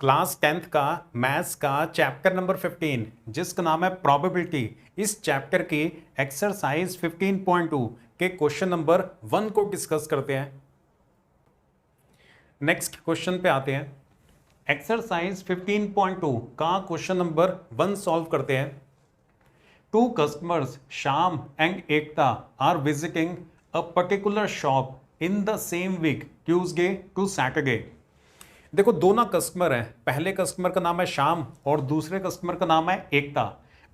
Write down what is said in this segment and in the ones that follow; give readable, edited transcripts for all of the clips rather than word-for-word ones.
Class 10th का maths का chapter number 15 जिसका नाम है प्रोबेबिलिटी। इस चैप्टर की एक्सरसाइज 15.2 के क्वेश्चन नंबर 1 को डिस्कस करते हैं। नेक्स्ट क्वेश्चन पे आते हैं। एक्सरसाइज 15.2 का क्वेश्चन नंबर 1 सॉल्व करते हैं। Two customers Shyam and Ekta are visiting a particular shop in the same week Tuesday to Saturday. देखो दोनों कस्टमर हैं, पहले कस्टमर का नाम है श्याम और दूसरे कस्टमर का नाम है एकता।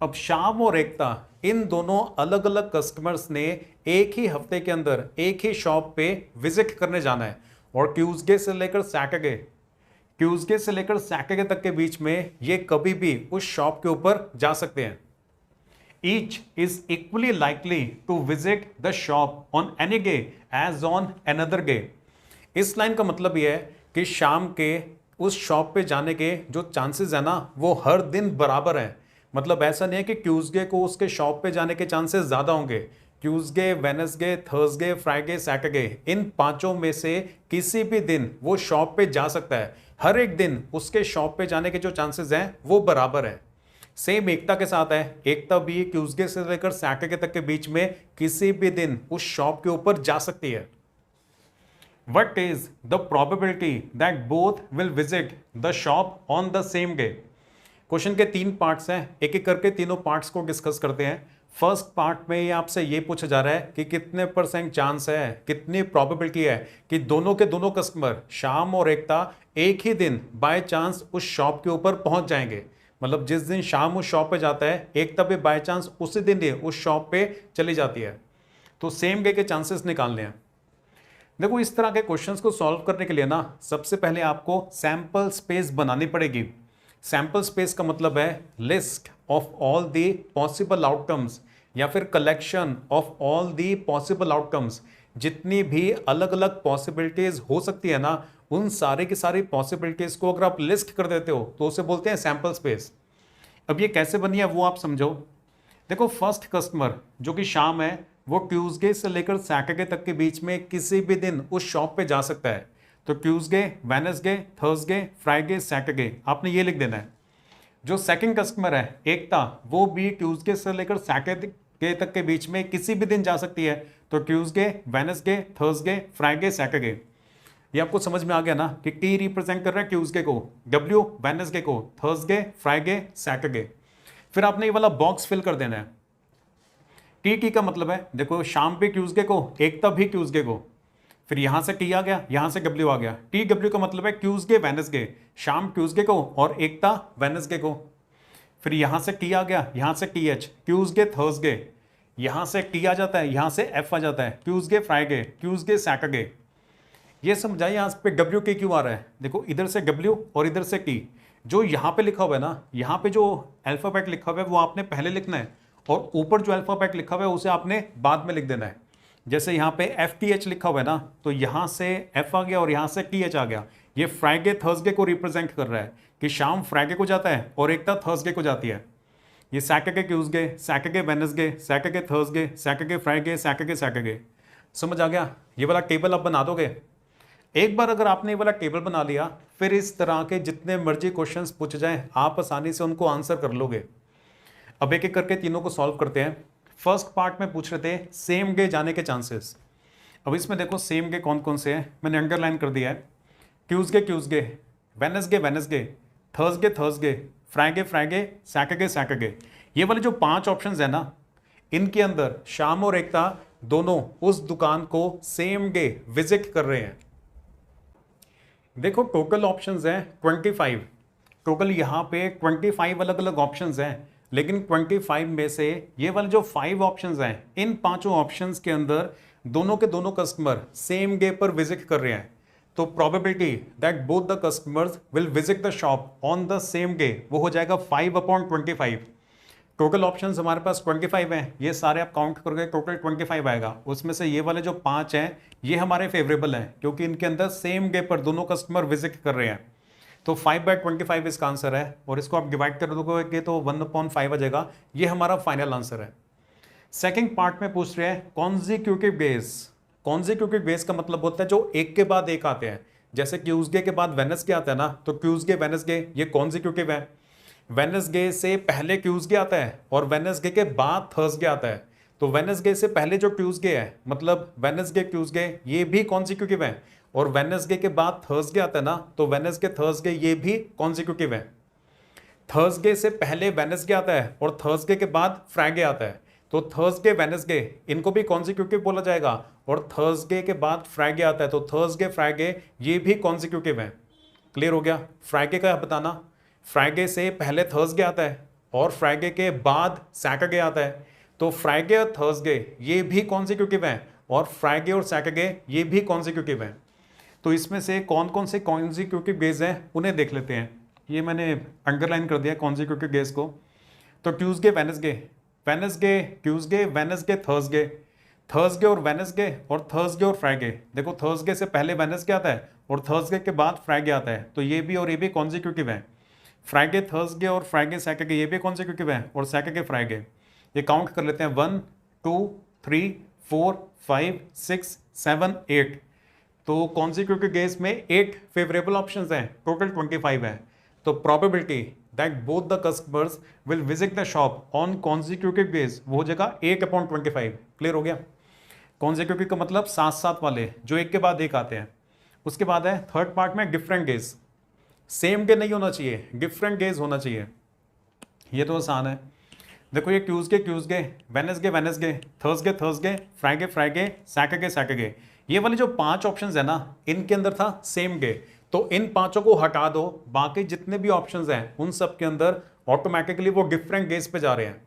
अब श्याम और एकता इन दोनों अलग अलग कस्टमर्स ने एक ही हफ्ते के अंदर एक ही शॉप पे विजिट करने जाना है और ट्यूसडे से लेकर सैटरडे तक के बीच में ये कभी भी उस शॉप के ऊपर जा सकते हैं। Each is equally likely to visit the shop on any day as on another day. इस लाइन का मतलब यह है कि शाम के उस शॉप पे जाने के जो चांसेस है ना वो हर दिन बराबर हैं। मतलब ऐसा नहीं है कि ट्यूसडे को उसके शॉप पे जाने के चांसेस ज़्यादा होंगे। Tuesday, Wednesday, Thursday, Friday, Saturday इन पांचों में से किसी भी दिन वो शॉप पे जा सकता है। हर एक दिन उसके शॉप पे जाने के जो चांसेस हैं वो बराबर है। सेम एकता के साथ है, एकता भी ट्यूसडे से लेकर सैटरडे तक के बीच में किसी भी दिन उस शॉप के ऊपर जा सकती है। What is the probability that both will visit the shop on the same day? Question के 3 पार्ट्स हैं, एक एक करके तीनों पार्ट्स को डिस्कस करते हैं। फर्स्ट पार्ट में ये आपसे ये पूछा जा रहा है कि कितने % चांस है, कितनी प्रोबेबिलिटी है कि दोनों के दोनों कस्टमर श्याम और एकता एक ही दिन बाय चांस उस शॉप के ऊपर पहुंच जाएंगे। मतलब जिस दिन शाम उस शॉप पे जाता है, एकता भी बाय चांस उसी दिन ही उस शॉप पे चली जाती है। तो सेम डे के चांसेस निकालने हैं। देखो इस तरह के क्वेश्चंस को सॉल्व करने के लिए ना सबसे पहले आपको सैंपल स्पेस बनानी पड़ेगी। सैंपल स्पेस का मतलब है list of all the possible outcomes या फिर collection of all the possible outcomes. जितनी भी अलग अलग पॉसिबिलिटीज हो सकती है ना उन सारी की सारी पॉसिबिलिटीज को अगर आप लिस्ट कर देते हो तो उसे बोलते हैं सैंपल स्पेस। अब ये कैसे बनी है वो आप समझो। देखो फर्स्ट कस्टमर जो कि श्याम है वो ट्यूसडे से लेकर सैटरडे तक के बीच में किसी भी दिन उस शॉप पे जा सकता है। तो Tuesday, Wednesday, Thursday, Friday, Saturday आपने ये लिख देना है। जो सेकंड कस्टमर है एकता वो भी ट्यूसडे से लेकर सैटरडे तक के बीच में किसी भी दिन जा सकती है। तो Tuesday, Wednesday, Thursday, Friday, Saturday. ये आपको समझ में आ गया ना कि टी रिप्रेजेंट कर रहा है ट्यूसडे को, डब्ल्यू वेडनेसडे को, थर्सडे, फ्राइडे, सैटरडे। फिर आपने ये वाला बॉक्स फिल कर देना है। टी का मतलब है देखो शाम पे ट्यूसडे को, एकता भी ट्यूसडे को। फिर यहां से टी आ गया, यहां से डब्ल्यू आ गया। टी डब्ल्यू का मतलब है ट्यूसडे वेडनेसडे, शाम ट्यूसडे को और एकता वेडनेसडे को। फिर यहां से टी आ गया, यहां से टी एच, ट्यूसडे थर्सडे। यहां से टी आ जाता है, यहां से एफ आ जाता है, ट्यूसडे फ्राइडे, ट्यूसडे सैटरडे। ये समझाइए यहां पे डब्ल्यू के क्यों आ रहा है। देखो इधर से डब्ल्यू और इधर से टी। जो यहां पे लिखा हुआ है ना, यहां पे जो अल्फाबेट लिखा हुआ है वो आपने पहले लिखना है और ऊपर जो अल्फाबेट लिखा हुआ है उसे आपने बाद में लिख देना है। जैसे यहाँ पे FTH लिखा हुआ है ना तो यहाँ से F आ गया और यहाँ से TH आ गया। ये फ्राइडे थर्सडे को रिप्रेजेंट कर रहा है कि शाम फ्राइडे को जाता है और एकता थर्सडे को जाती है। ये Saturday Tuesday, Saturday Wednesday, Saturday Thursday, Saturday Friday, Saturday. समझ आ गया। ये वाला टेबल आप बना दोगे। एक बार अगर आपने ये वाला टेबल बना लिया फिर इस तरह के जितने मर्जी क्वेश्चंस पूछ जाए आप आसानी से उनको आंसर कर लोगे। अब एक एक करके तीनों को सॉल्व करते हैं। फर्स्ट पार्ट में पूछ रहे थे सेम डे जाने के चांसेस। अब इसमें देखो सेम डे कौन कौन से हैं, मैंने अंडरलाइन कर दिया है। Tuesday, Wednesday, Thursday, Friday, Saturday. ये वाले जो 5 ऑप्शंस है ना इनके अंदर शाम और एकता दोनों उस दुकान को सेम डे विजिट कर रहे हैं। देखो टोटल ऑप्शंस हैं 25। टोटल यहाँ पे 25 अलग अलग ऑप्शंस हैं, लेकिन 25 में से ये वाले जो 5 ऑप्शंस हैं इन पांचों ऑप्शंस के अंदर दोनों के दोनों कस्टमर सेम डे पर विजिट कर रहे हैं। तो probability that both the customers will visit the shop on the same day वो हो जाएगा 5/25। टोटल ऑप्शंस हमारे पास 25 हैं, ये सारे आप काउंट करोगे टोटल 25 आएगा। उसमें से ये वाले जो 5 हैं ये हमारे फेवरेबल हैं क्योंकि इनके अंदर सेम डे पर दोनों कस्टमर विजिट कर रहे हैं। तो 5/25 इसका आंसर है और इसको आप डिवाइड कर दोगे तो 1/5 आ जाएगा। ये हमारा फाइनल आंसर है। सेकंड पार्ट में पूछ रहे हैं कॉन्जिक्यूटिव डेज। कॉन्जिक्यूटिव डेज का मतलब होता है जो एक के बाद एक आते हैं। जैसे ट्यूसडे के बाद वेडनेसडे आता है ना, तो ट्यूसडे वेडनेसडे ये कॉन्जिक्यूटिव है। वेडनेसडे से पहले ट्यूसडे आता है और वेडनेसडे के बाद थर्सडे आता है। तो वेडनेसडे से पहले जो ट्यूसडे है, मतलब वेडनेसडे ट्यूसडे, ये भी कॉन्जिक्यूटिव है। और वेडनेसडे के बाद थर्सडे आता है ना, तो वेडनेसडे थर्सडे ये भी कॉन्जिक्यूटिव है। थर्सडे से पहले वेडनेसडे आता है और थर्सडे के बाद फ्राइडे आता है, तो थर्सडे वेडनेसडे इनको भी कॉन्जिक्यूटिव बोला जाएगा। और थर्सडे के बाद फ्राइडे आता है, तो थर्सडे फ्राइडे ये भी कॉन्जिक्यूटिव है। क्लियर हो गया? फ्राइडे का बताना, फ्राइडे से पहले थर्सडे आता है और फ्राइडे के बाद सैटरडे आता है, तो फ्राइडे और थर्सडे ये भी कॉन्जिक्यूटिव है और फ्राइडे और सैटरडे ये भी कॉन्जिक्यूटिव है। तो इसमें से कौन कौन से कॉन्जिक्यूटिव डेज हैं उन्हें देख लेते हैं। ये मैंने अंडरलाइन कर दिया कॉन्जिक्यूटिव डेज को। तो Tuesday Wednesday, Wednesday Tuesday, Wednesday Thursday, Thursday और वेडनेसडे, और थर्सडे और फ्राइडे। देखो थर्सडे से पहले वेडनेसडे आता है और थर्सडे के बाद फ्राइडे आता है, तो ये भी और ये भी कॉन्जिक्यूटिव है। फ्राइडे थर्सडे और फ्राइडे सैटरडे ये भी कॉन्जिक्यूटिव है, और सैटरडे फ्राइडे। ये काउंट कर लेते हैं, 1 2 3 4 5 6 7 8। तो कॉन्जिक्यूटिव डेज में 8 फेवरेबल ऑप्शंस हैं, टोटल 25 है। तो probability that both the customers will visit the shop on consecutive days वो हो जाएगा 8/25। क्लियर हो गया? कॉन्जिक्यूटिव का मतलब साथ साथ वाले जो एक के बाद एक आते हैं। उसके बाद है थर्ड पार्ट में डिफरेंट डेज। सेम डे नहीं होना चाहिए, डिफरेंट डेज होना चाहिए। ये तो आसान है। देखो ये Tuesday Tuesday, Wednesday Wednesday, Thursday Thursday, Friday Friday, Saturday Saturday, ये वाले जो 5 ऑप्शंस है ना, इनके अंदर था सेम डे। तो इन 5 को हटा दो, बाकी जितने भी ऑप्शंस हैं उन सब के अंदर ऑटोमेटिकली वो डिफरेंट डेज पे जा रहे हैं।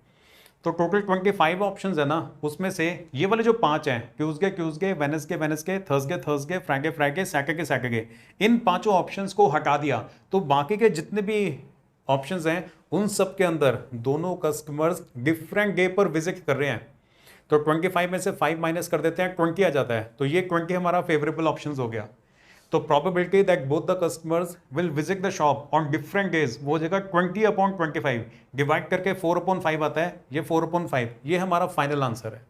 तो टोटल 25 ऑप्शंस है ना, उसमें से ये वाले जो 5 हैं, Tuesday Tuesday, Wednesday Wednesday, Thursday Thursday, Friday Friday, Saturday Saturday, इन 5 ऑप्शंस को हटा दिया तो बाकी के जितने भी ऑप्शंस हैं उन सब के अंदर दोनों कस्टमर्स डिफरेंट डे पर विजिट कर रहे हैं। तो 25 में से 5 माइनस कर देते हैं, 20 आ जाता है। तो ये 20 हमारा फेवरेबल ऑप्शंस हो गया। तो probability that both the customers will visit the shop on different days वो हो जाएगा 20/25, डिवाइड करके 4/5 आता है, ये 4/5, ये हमारा फाइनल आंसर है।